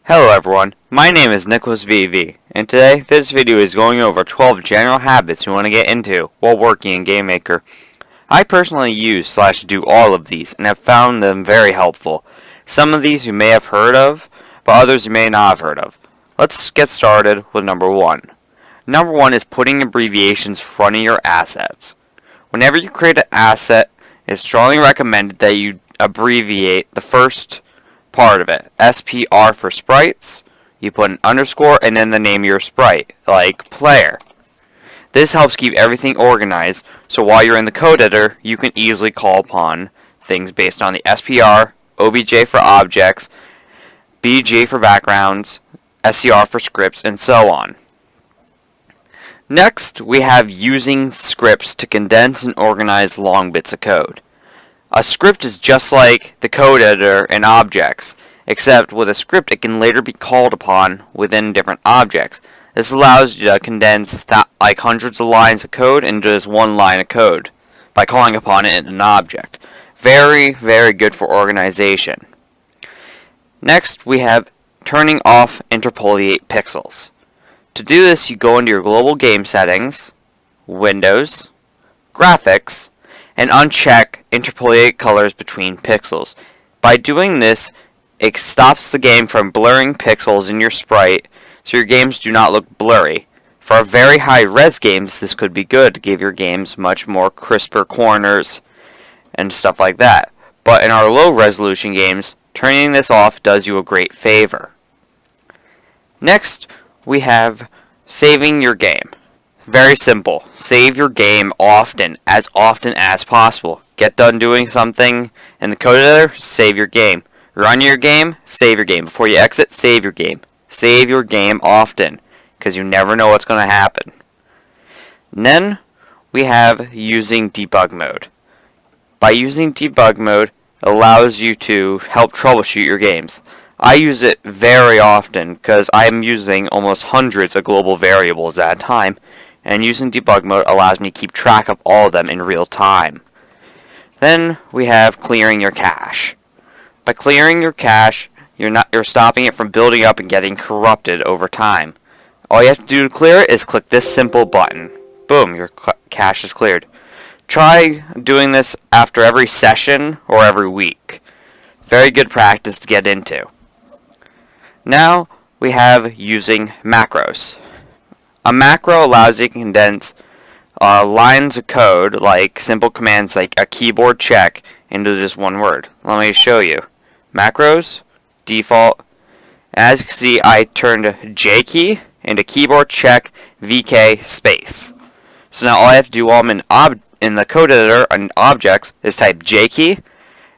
Hello everyone, my name is NicholasVV, and today this video is going over 12 general habits you want to get into while working in GameMaker. I personally use/do all of these and have found them very helpful. Some of these you may have heard of, but others you may not have heard of. Let's get started with number 1. Number 1 is putting abbreviations in front of your assets. Whenever you create an asset, it's strongly recommended that you abbreviate the first part of it. SPR for sprites, you put an underscore and then the name of your sprite, like player. This helps keep everything organized, so while you're in the code editor, you can easily call upon things based on the SPR, OBJ for objects, BG for backgrounds, SCR for scripts, and so on. Next, we have using scripts to condense and organize long bits of code. A script is just like the code editor and objects, except with a script it can later be called upon within different objects. This allows you to condense like hundreds of lines of code into just one line of code by calling upon it in an object. Very, very good for organization. Next, we have turning off interpolate pixels. To do this, you go into your global game settings, Windows, Graphics, and uncheck interpolate colors between pixels. By doing this, it stops the game from blurring pixels in your sprite, so your games do not look blurry. For very high res games, this could be good to give your games much more crisper corners and stuff like that. But in our low resolution games, turning this off does you a great favor. Next, we have saving your game. Very simple. Save your game often as possible. Get done doing something in the code editor, save your game. Run your game, save your game. Before you exit, save your game. Save your game often, because you never know what's going to happen. And then, we have using debug mode. By using debug mode, it allows you to help troubleshoot your games. I use it very often, because I am using almost hundreds of global variables at a time, and using debug mode allows me to keep track of all of them in real time. Then we have clearing your cache. By clearing your cache, you're stopping it from building up and getting corrupted over time. All you have to do to clear it is click this simple button. Boom, your cache is cleared. Try doing this after every session or every week. Very good practice to get into. Now we have using macros. A macro allows you to condense lines of code, like simple commands like a keyboard check, into just one word. Let me show you. Macros, default. As you can see, I turned J key into keyboard check VK space. So now all I have to do while I'm in the code editor on objects is type J key,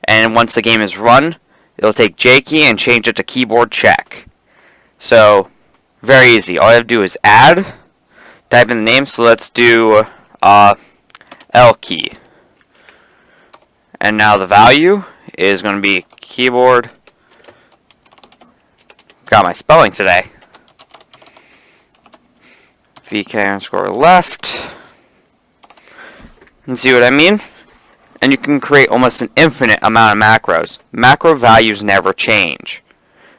and once the game is run, it'll take J key and change it to keyboard check. So, very easy. All I have to do is add, type in the name, so let's do L key. And now the value is going to be keyboard. Got my spelling today. VK underscore left. And see what I mean? And you can create almost an infinite amount of macros. Macro values never change.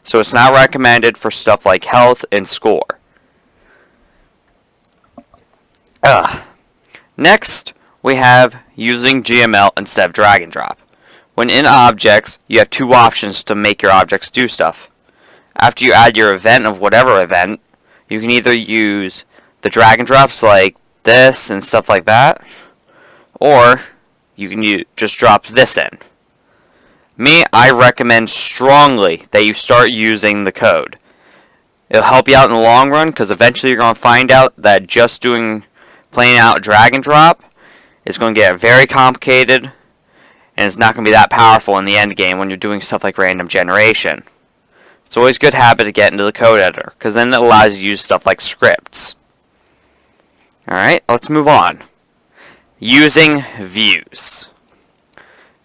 So it's not recommended for stuff like health and score. Next, we have using GML instead of drag and drop. When in objects, you have two options to make your objects do stuff. After you add your event of whatever event, you can either use the drag and drops like this and stuff like that, or you can just drop this in. I recommend strongly that you start using the code. It'll help you out in the long run, because eventually you're going to find out that just plain out drag and drop is going to get very complicated, and it's not going to be that powerful in the end game when you're doing stuff like random generation. It's always a good habit to get into the code editor, because then it allows you to use stuff like scripts. Alright, let's move on. Using views.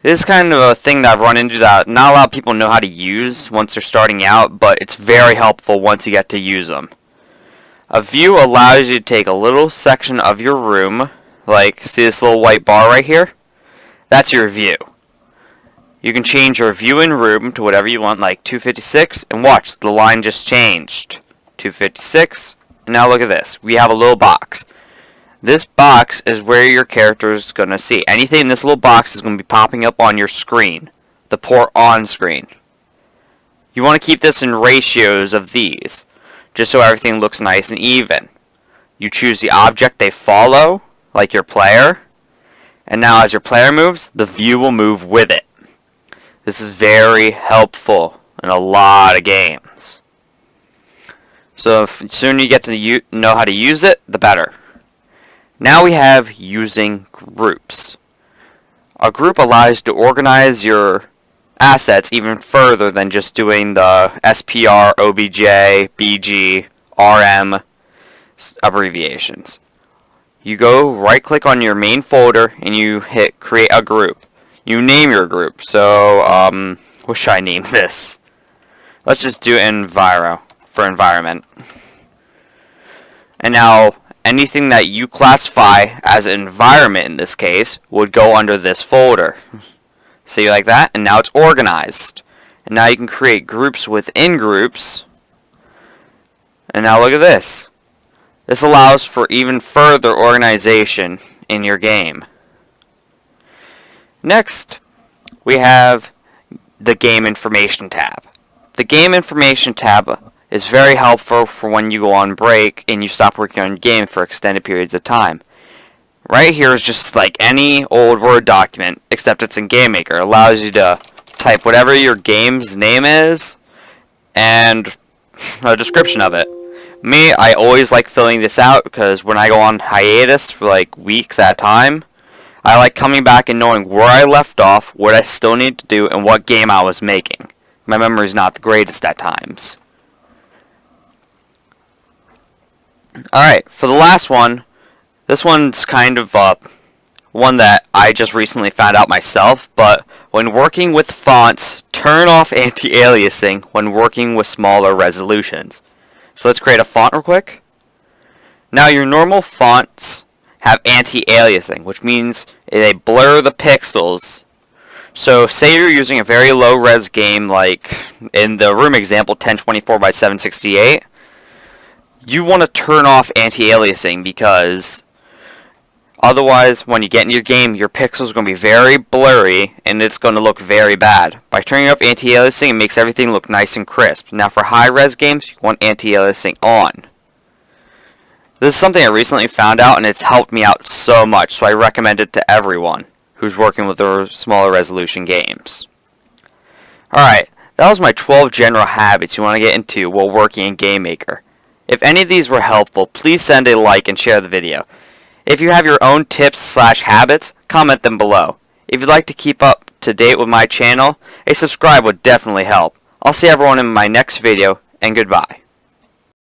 This is kind of a thing that I've run into that not a lot of people know how to use once they're starting out, but it's very helpful once you get to use them. A view allows you to take a little section of your room, like, see this little white bar right here? That's your view. You can change your view in room to whatever you want, like 256, and watch, the line just changed. 256, and now look at this. We have a little box. This box is where your character is going to see. Anything in this little box is going to be popping up on your screen, the port on screen. You want to keep this in ratios of these, just so everything looks nice and even. You choose the object they follow, like your player, and now as your player moves, the view will move with it. This is very helpful in a lot of games. So the sooner you get to know how to use it, the better. Now we have using groups. A group allows you to organize your assets even further than just doing the SPR, OBJ, BG, RM abbreviations. You go right click on your main folder and you hit create a group. You name your group. So what should I name this? Let's just do Enviro for environment. And now anything that you classify as an environment in this case would go under this folder. See, like that, and now it's organized. And now you can create groups within groups. And now look at this. This allows for even further organization in your game. Next, we have the Game Information tab. The Game Information tab is very helpful for when you go on break and you stop working on your game for extended periods of time. Right here is just like any old Word document, except it's in GameMaker. It allows you to type whatever your game's name is and a description of it. Me, I always like filling this out because when I go on hiatus for like weeks at a time, I like coming back and knowing where I left off, what I still need to do, and what game I was making. My memory is not the greatest at times. Alright, for the last one, this one's kind of one that I just recently found out myself, but when working with fonts, turn off anti-aliasing when working with smaller resolutions. So let's create a font real quick. Now your normal fonts have anti-aliasing, which means they blur the pixels. So say you're using a very low res game like in the room example 1024 by 768. You want to turn off anti-aliasing because otherwise, when you get in your game, your pixels are going to be very blurry and it's going to look very bad. By turning off anti-aliasing, it makes everything look nice and crisp. Now for high-res games, you want anti-aliasing on. This is something I recently found out and it's helped me out so much, so I recommend it to everyone who's working with their smaller resolution games. Alright, that was my 12 general habits you want to get into while working in GameMaker. If any of these were helpful, please send a like and share the video. If you have your own tips/habits, comment them below. If you'd like to keep up to date with my channel, a subscribe would definitely help. I'll see everyone in my next video, and goodbye.